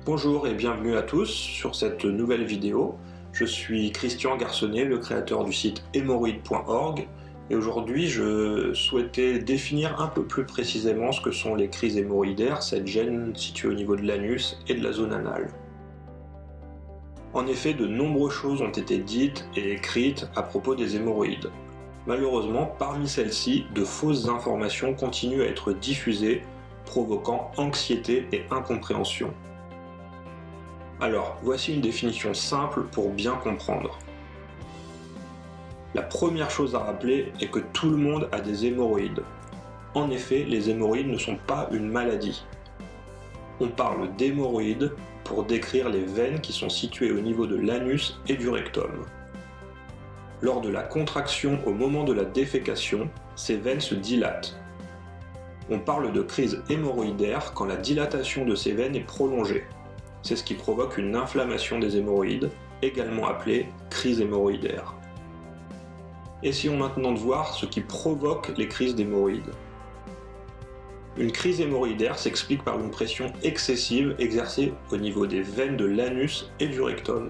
Bonjour et bienvenue à tous sur cette nouvelle vidéo. Je suis Christian Garçonnet, le créateur du site hémorroïdes.org, et aujourd'hui je souhaitais définir un peu plus précisément ce que sont les crises hémorroïdaires, cette gêne située au niveau de l'anus et de la zone anale. En effet, de nombreuses choses ont été dites et écrites à propos des hémorroïdes. Malheureusement, parmi celles-ci, de fausses informations continuent à être diffusées, provoquant anxiété et incompréhension. Alors, voici une définition simple pour bien comprendre. La première chose à rappeler est que tout le monde a des hémorroïdes. En effet, les hémorroïdes ne sont pas une maladie. On parle d'hémorroïdes pour décrire les veines qui sont situées au niveau de l'anus et du rectum. Lors de la contraction au moment de la défécation, ces veines se dilatent. On parle de crise hémorroïdaire quand la dilatation de ces veines est prolongée. C'est ce qui provoque une inflammation des hémorroïdes, également appelée crise hémorroïdaire. Essayons maintenant de voir ce qui provoque les crises d'hémorroïdes. Une crise hémorroïdaire s'explique par une pression excessive exercée au niveau des veines de l'anus et du rectum.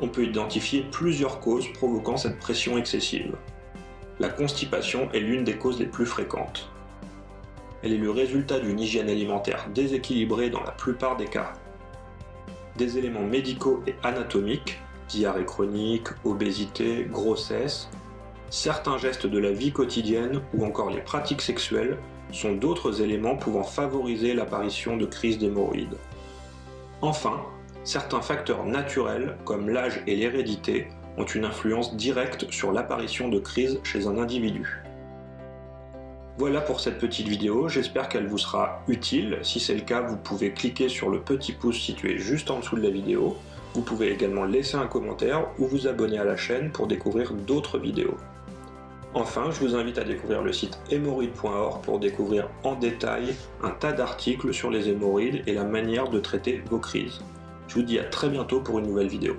On peut identifier plusieurs causes provoquant cette pression excessive. La constipation est l'une des causes les plus fréquentes. Elle est le résultat d'une hygiène alimentaire déséquilibrée dans la plupart des cas. Des éléments médicaux et anatomiques, diarrhée chronique, obésité, grossesse, certains gestes de la vie quotidienne ou encore les pratiques sexuelles sont d'autres éléments pouvant favoriser l'apparition de crises d'hémorroïdes. Enfin, certains facteurs naturels comme l'âge et l'hérédité ont une influence directe sur l'apparition de crises chez un individu. Voilà pour cette petite vidéo, j'espère qu'elle vous sera utile. Si c'est le cas, vous pouvez cliquer sur le petit pouce situé juste en dessous de la vidéo. Vous pouvez également laisser un commentaire ou vous abonner à la chaîne pour découvrir d'autres vidéos. Enfin, je vous invite à découvrir le site hémorroïdes.org pour découvrir en détail un tas d'articles sur les hémorroïdes et la manière de traiter vos crises. Je vous dis à très bientôt pour une nouvelle vidéo.